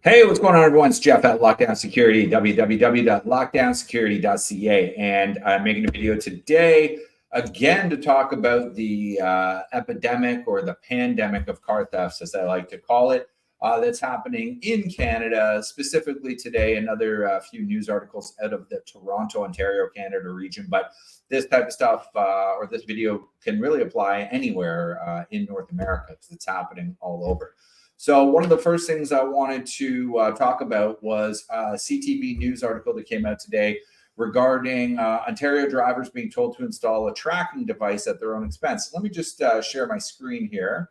Hey, what's going on, everyone? It's Jeff at Lockdown Security, www.lockdownsecurity.ca. And I'm making a video today, again, to talk about the epidemic or the pandemic of car thefts, as I like to call it, that's happening in Canada. Specifically today, another few news articles out of the Toronto, Ontario, Canada region. But this type of stuff or this video can really apply anywhere in North America because it's happening all over. So one of the first things I wanted to talk about was a CTV news article that came out today regarding Ontario drivers being told to install a tracking device at their own expense. Let me just share my screen here.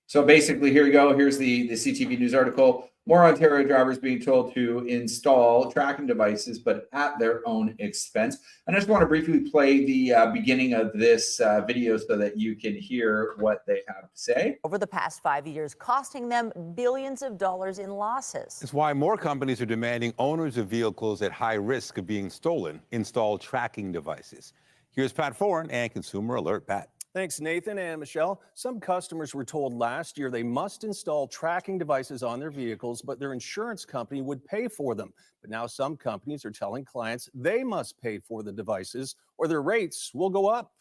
So basically, here you go. Here's the CTV news article. More Ontario drivers being told to install tracking devices, but at their own expense. And I just want to briefly play the beginning of this video so that you can hear what they have to say. Over the past 5 years, costing them billions of dollars in losses. It's why more companies are demanding owners of vehicles at high risk of being stolen install tracking devices. Here's Pat Foran and Consumer Alert. Pat. Thanks, Nathan and Michelle. Some customers were told last year they must install tracking devices on their vehicles, but their insurance company would pay for them. But now some companies are telling clients they must pay for the devices or their rates will go up.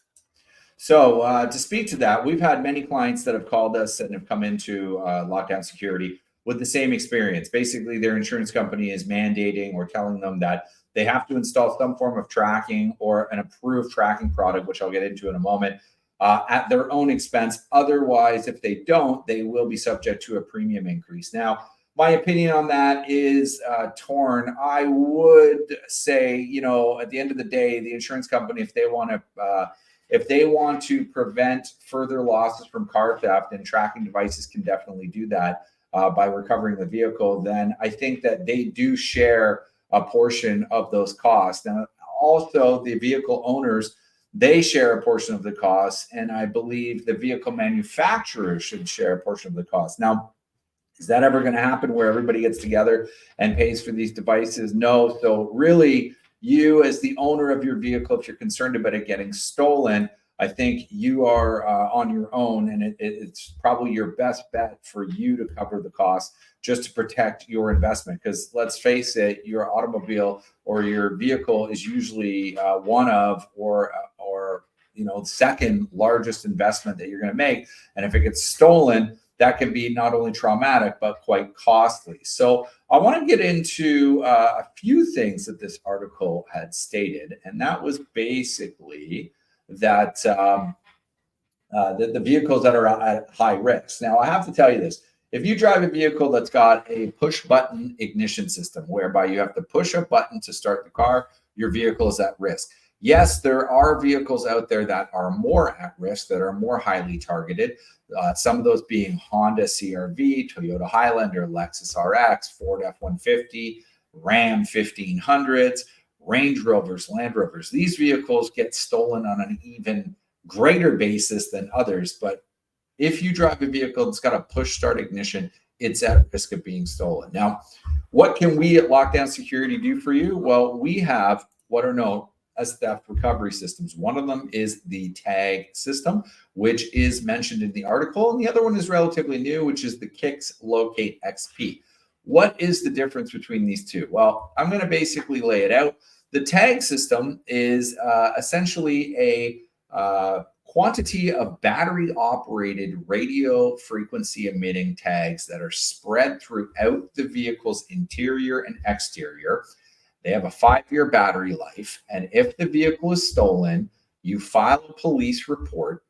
So to speak to that, we've had many clients that have called us and have come into Lockdown Security with the same experience. Basically, their insurance company is mandating or telling them that they have to install some form of tracking or an approved tracking product, which I'll get into in a moment, at their own expense. Otherwise, if they don't, they will be subject to a premium increase. Now, my opinion on that is torn. I would say, at the end of the day, the insurance company, if they want to prevent further losses from car theft, and tracking devices can definitely do that by recovering the vehicle, then I think that they do share a portion of those costs. Now, also the vehicle owners, they share a portion of the cost, and I believe the vehicle manufacturer should share a portion of the cost. Now, is that ever going to happen where everybody gets together and pays for these devices? No. So really, you as the owner of your vehicle, if you're concerned about it getting stolen, I think you are on your own, and it's probably your best bet for you to cover the cost just to protect your investment. Because let's face it, your automobile or your vehicle is usually one of or second largest investment that you're going to make. And if it gets stolen, that can be not only traumatic, but quite costly. So I want to get into a few things that this article had stated. And that was basically that the vehicles that are at high risk. Now, I have to tell you this. If you drive a vehicle that's got a push button ignition system, whereby you have to push a button to start the car, your vehicle is at risk. Yes, there are vehicles out there that are more at risk, that are more highly targeted. Some of those being Honda CR-V, Toyota Highlander, Lexus RX, Ford F-150, Ram 1500s, Range Rovers, Land Rovers. These vehicles get stolen on an even greater basis than others. But if you drive a vehicle that's got a push start ignition, it's at risk of being stolen. Now, what can we at Lockdown Security do for you? Well, we have what are known as theft recovery systems. One of them is the tag system, which is mentioned in the article. And the other one is relatively new, which is the Kicks Locate XP. What is the difference between these two? Well, I'm going to basically lay it out. The tag system is essentially a quantity of battery-operated radio frequency emitting tags that are spread throughout the vehicle's interior and exterior. They have a 5-year battery life, and if the vehicle is stolen, you file a police report,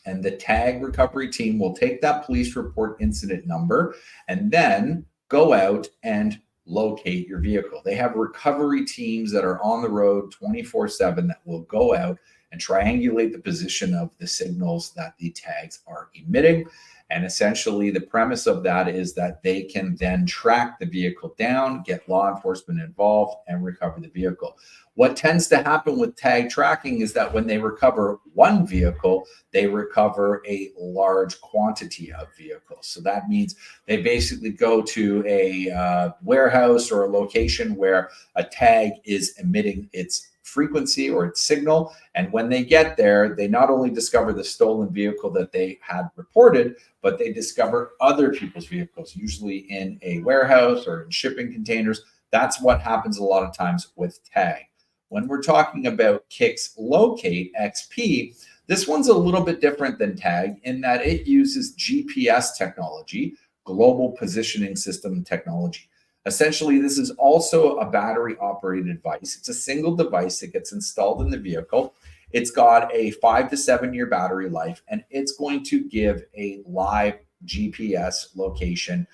and the tag recovery team will take that police report incident number and then go out and locate your vehicle. They have recovery teams that are on the road 24/7 that will go out and triangulate the position of the signals that the tags are emitting. And essentially, the premise of that is that they can then track the vehicle down, get law enforcement involved, and recover the vehicle. What tends to happen with tag tracking is that when they recover one vehicle, they recover a large quantity of vehicles. So that means they basically go to a warehouse or a location where a tag is emitting its frequency or its signal. And when they get there, they not only discover the stolen vehicle that they had reported, but they discover other people's vehicles, usually in a warehouse or in shipping containers. That's what happens a lot of times with tag. When we're talking about Kix Locate XP, this one's a little bit different than tag in that it uses GPS technology, global positioning system technology. Essentially, this is also a battery operated device. It's a single device that gets installed in the vehicle. It's got a 5 to 7 year battery life, and it's going to give a live GPS location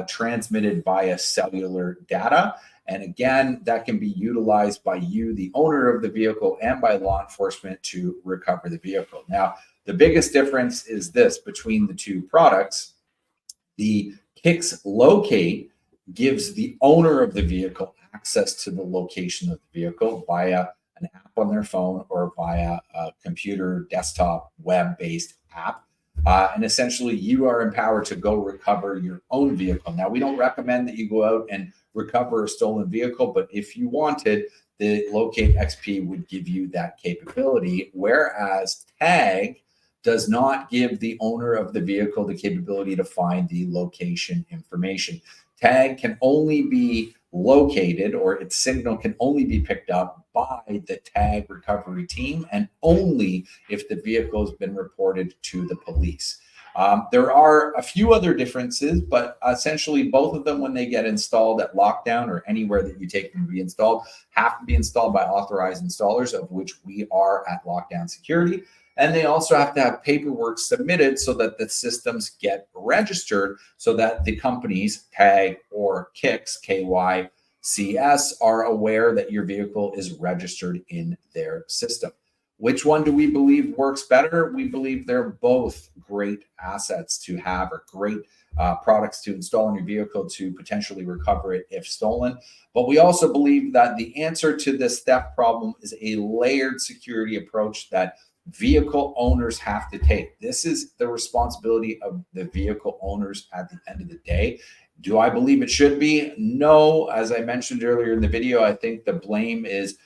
transmitted via cellular data. And again, that can be utilized by you, the owner of the vehicle, and by law enforcement to recover the vehicle. Now, the biggest difference is this between the two products. The Kix Locate gives the owner of the vehicle access to the location of the vehicle via an app on their phone or via a computer, desktop, web-based app. And essentially, you are empowered to go recover your own vehicle. Now, we don't recommend that you go out and recover a stolen vehicle, but if you wanted, the Locate XP would give you that capability, whereas Tag does not give the owner of the vehicle the capability to find the location information. Tag can only be located, or its signal can only be picked up by the tag recovery team, and only if the vehicle has been reported to the police. There are a few other differences, but essentially both of them, when they get installed at lockdown or anywhere that you take them to be installed, have to be installed by authorized installers, of which we are at Lockdown Security. And they also have to have paperwork submitted so that the systems get registered, so that the companies, Tag or Kix, KYCS, are aware that your vehicle is registered in their system. Which one do we believe works better? We believe they're both great assets to have, or great products to install in your vehicle to potentially recover it if stolen. But we also believe that the answer to this theft problem is a layered security approach that vehicle owners have to take. This is the responsibility of the vehicle owners at the end of the day. Do I believe it should be? No. As I mentioned earlier in the video, I think the blame is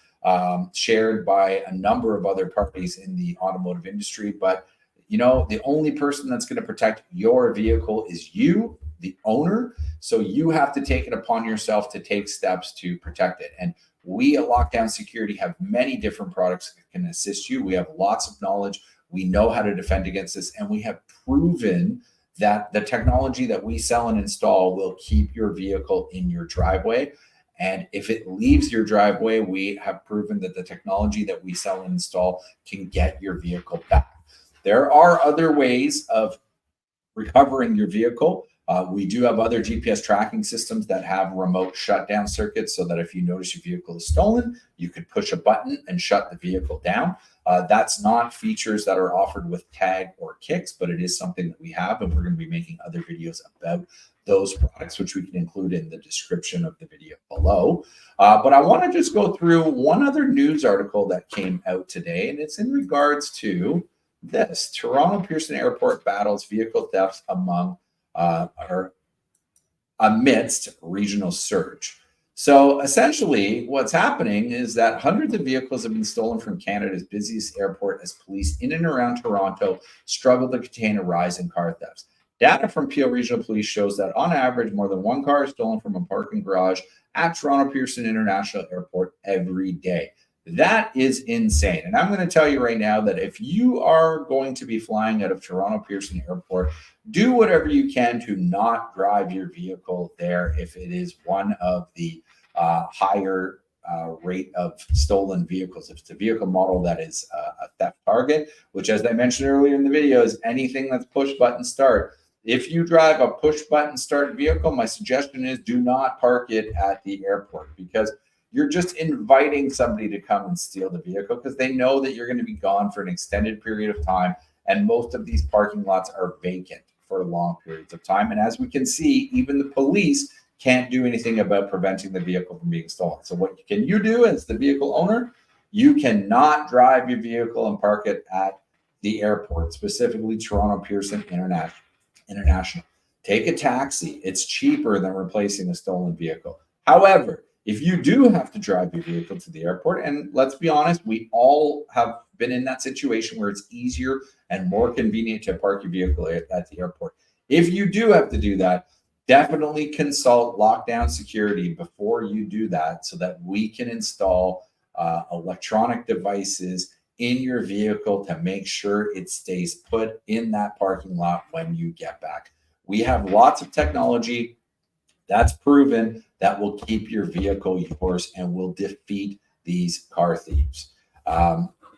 shared by a number of other parties in the automotive industry. But, you know, the only person that's going to protect your vehicle is you, the owner. So you have to take it upon yourself to take steps to protect it. And we at Lockdown Security have many different products that can assist you. We have lots of knowledge. We know how to defend against this, and we have proven that the technology that we sell and install will keep your vehicle in your driveway. And if it leaves your driveway, we have proven that the technology that we sell and install can get your vehicle back. There are other ways of recovering your vehicle. We do have other GPS tracking systems that have remote shutdown circuits, so that if you notice your vehicle is stolen, you could push a button and shut the vehicle down. That's not features that are offered with Tag or Kix, but it is something that we have, and we're going to be making other videos about those products, which we can include in the description of the video below. But I want to just go through one other news article that came out today, and it's in regards to this. Toronto Pearson Airport battles vehicle thefts amidst regional surge. So essentially what's happening is that hundreds of vehicles have been stolen from Canada's busiest airport as police in and around Toronto struggle to contain a rise in car thefts. Data from Peel Regional Police shows that on average, more than one car is stolen from a parking garage at Toronto Pearson International Airport every day. That is insane. And I'm going to tell you right now that if you are going to be flying out of Toronto Pearson Airport, do whatever you can to not drive your vehicle there if it is one of the higher rate of stolen vehicles. If it's a vehicle model that is a theft target, which, as I mentioned earlier in the video, is anything that's push button start. If you drive a push button start vehicle, my suggestion is do not park it at the airport, because you're just inviting somebody to come and steal the vehicle, because they know that you're going to be gone for an extended period of time. And most of these parking lots are vacant for long periods of time. And as we can see, even the police can't do anything about preventing the vehicle from being stolen. So what can you do as the vehicle owner? You cannot drive your vehicle and park it at the airport, specifically Toronto Pearson International. Take a taxi. It's cheaper than replacing a stolen vehicle. However, If you do have to drive your vehicle to the airport, and let's be honest, we all have been in that situation where it's easier and more convenient to park your vehicle at the airport. If you do have to do that, definitely consult lockdown security before you do that so that we can install electronic devices in your vehicle to make sure it stays put in that parking lot when you get back. We have lots of technology that's proven that will keep your vehicle yours and will defeat these car thieves.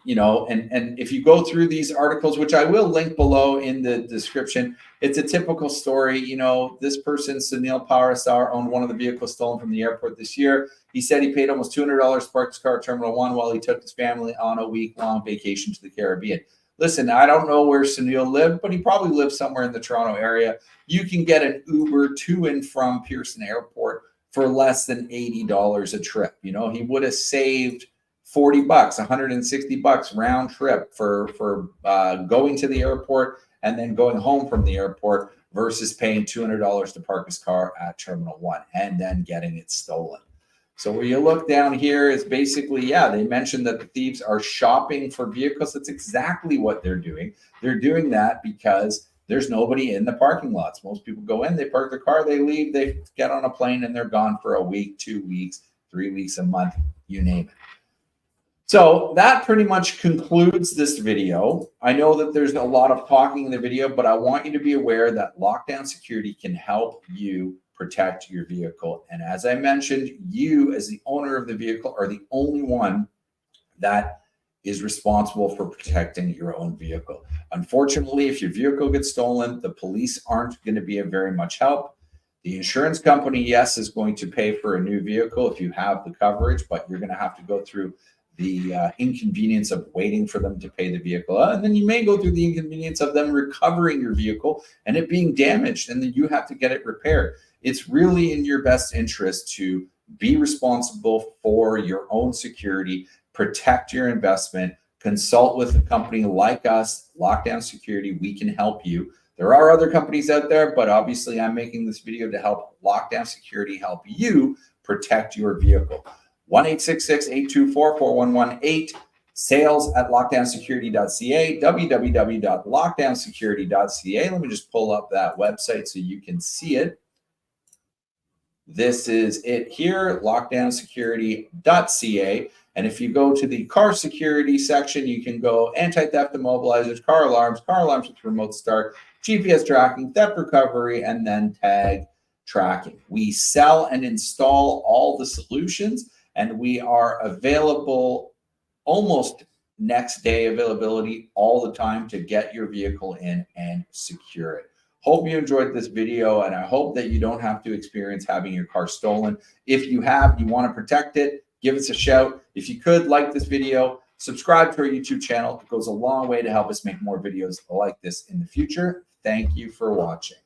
You know, and if you go through these articles, which I will link below in the description, it's a typical story. You know, this person, Sunil Parasar, owned one of the vehicles stolen from the airport this year. He said he paid almost $200 to park his car at Terminal 1 while he took his family on a week-long vacation to the Caribbean. Listen, I don't know where Sunil lived, but he probably lived somewhere in the Toronto area. You can get an Uber to and from Pearson Airport for less than $80 a trip. You know, he would have saved $40, $160 round trip for going to the airport and then going home from the airport versus paying $200 to park his car at Terminal 1 and then getting it stolen. So where you look down here is basically, yeah, they mentioned that the thieves are shopping for vehicles. That's exactly what they're doing. They're doing that because there's nobody in the parking lots. Most people go in, they park their car, they leave, they get on a plane, and they're gone for a week, 2 weeks, 3 weeks, a month, you name it. So that pretty much concludes this video. I know that there's a lot of talking in the video, but I want you to be aware that lockdown security can help you protect your vehicle. And as I mentioned, you as the owner of the vehicle are the only one that is responsible for protecting your own vehicle. Unfortunately, if your vehicle gets stolen, the police aren't going to be of very much help. The insurance company, yes, is going to pay for a new vehicle if you have the coverage, but you're going to have to go through the inconvenience of waiting for them to pay the vehicle. And then you may go through the inconvenience of them recovering your vehicle and it being damaged, and then you have to get it repaired. It's really in your best interest to be responsible for your own security, protect your investment, consult with a company like us, Lockdown Security. We can help you. There are other companies out there, but obviously I'm making this video to help Lockdown Security help you protect your vehicle. 1-866-824-4118, sales@lockdownsecurity.ca, www.lockdownsecurity.ca. Let me just pull up that website so you can see it. This is it here, lockdownsecurity.ca. And if you go to the car security section, you can go anti-theft immobilizers, car alarms with remote start, GPS tracking, theft recovery, and then tag tracking. We sell and install all the solutions, and we are available almost next day availability all the time to get your vehicle in and secure it. Hope you enjoyed this video, and I hope that you don't have to experience having your car stolen. If you have, you want to protect it, give us a shout. If you could, like this video, subscribe to our YouTube channel. It goes a long way to help us make more videos like this in the future. Thank you for watching.